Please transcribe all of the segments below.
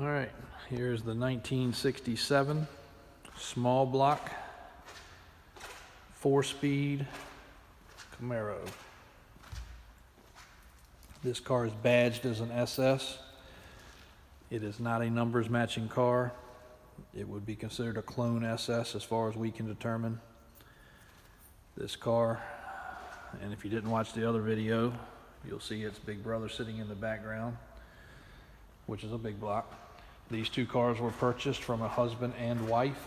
All right, here's the 1967 small block 4-speed Camaro. This car is badged as an SS. It is not a numbers matching car. It would be considered a clone SS as far as we can determine. This car, and if you didn't watch the other video, you'll see its big brother sitting in the background, which is a big block. These two cars were purchased from a husband and wife.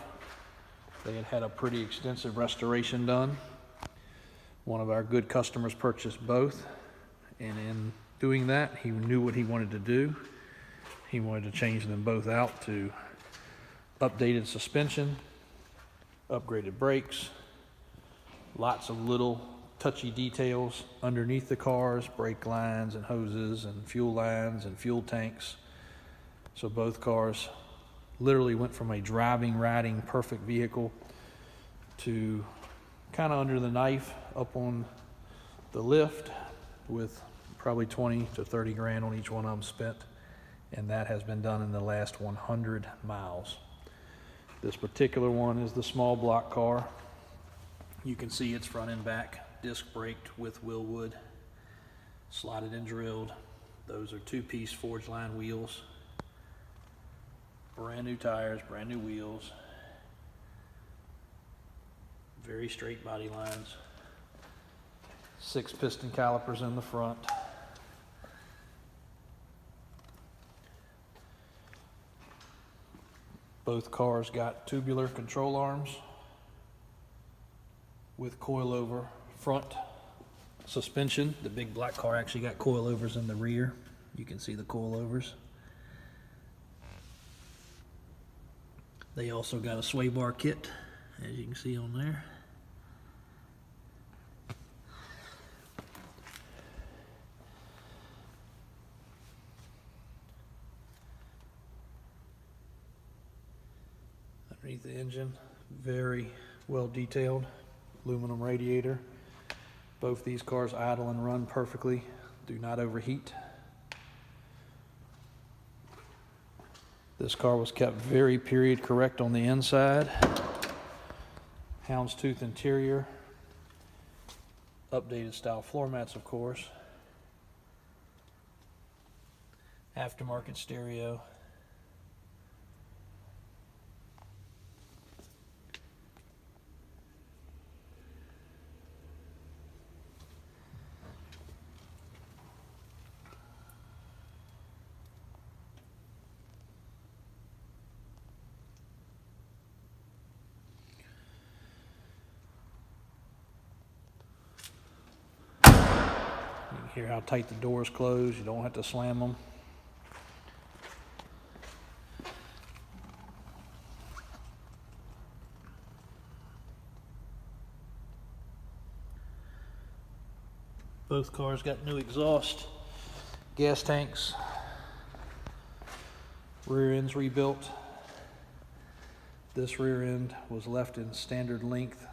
They had had a pretty extensive restoration done. One of our good customers purchased both, and in doing that, he knew what he wanted to do. He wanted to change them both out to updated suspension, upgraded brakes, lots of little touchy details underneath the cars, brake lines and hoses and fuel lines and fuel tanks. So both cars literally went from a driving, riding, perfect vehicle to kind of under the knife up on the lift with probably 20 to 30 grand on each one of them spent. And that has been done in the last 100 miles. This particular one is the small block car. You can see it's front and back disc braked with Wilwood, slotted and drilled. Those are 2-piece forged line wheels. Brand new tires, brand new wheels. Very straight body lines. 6 piston calipers in the front. Both cars got tubular control arms with coilover front suspension. The big black car actually got coilovers in the rear. You can see the coilovers. They also got a swaybar kit, as you can see on there. Underneath the engine, very well detailed, aluminum radiator. Both these cars idle and run perfectly, do not overheat. This car was kept very period correct on the inside. Houndstooth interior, updated style floor mats, of course. Aftermarket stereo. You can hear how tight the doors close. You don't have to slam them. Both cars got new exhaust, gas tanks, rear ends rebuilt. This rear end was left in standard length,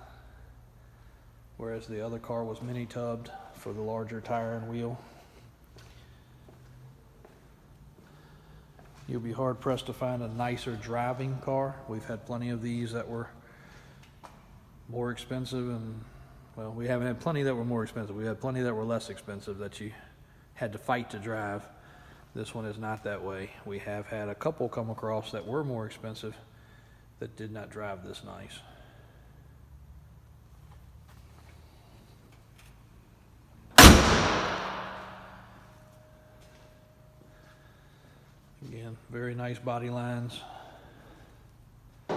whereas the other car was mini tubbed for the larger tire and wheel. You'll be hard pressed to find a nicer driving car. We've had plenty of these that were more expensive, and well, we haven't had plenty that were more expensive. We had plenty that were less expensive that you had to fight to drive. This one is not that way. We have had a couple come across that were more expensive that did not drive this nice. Again, very nice body lines. The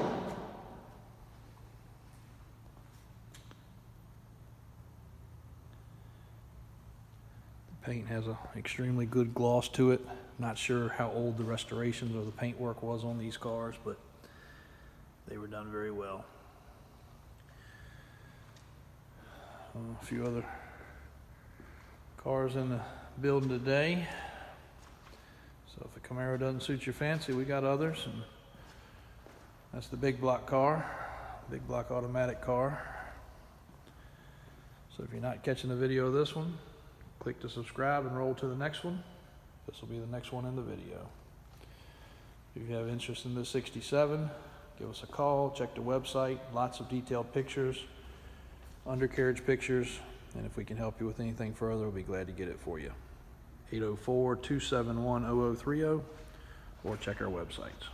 paint has an extremely good gloss to it. Not sure how old the restorations or the paint work was on these cars, but they were done very well. A few other cars in the building today. So if the Camaro doesn't suit your fancy, we got others. And that's the big block car, big block automatic car. So if you're not catching the video of this one, click to subscribe and roll to the next one. This will be the next one in the video. If you have interest in this 67, give us a call, check the website, lots of detailed pictures, undercarriage pictures, and if we can help you with anything further, we'll be glad to get it for you. 804-271-0030, or check our websites.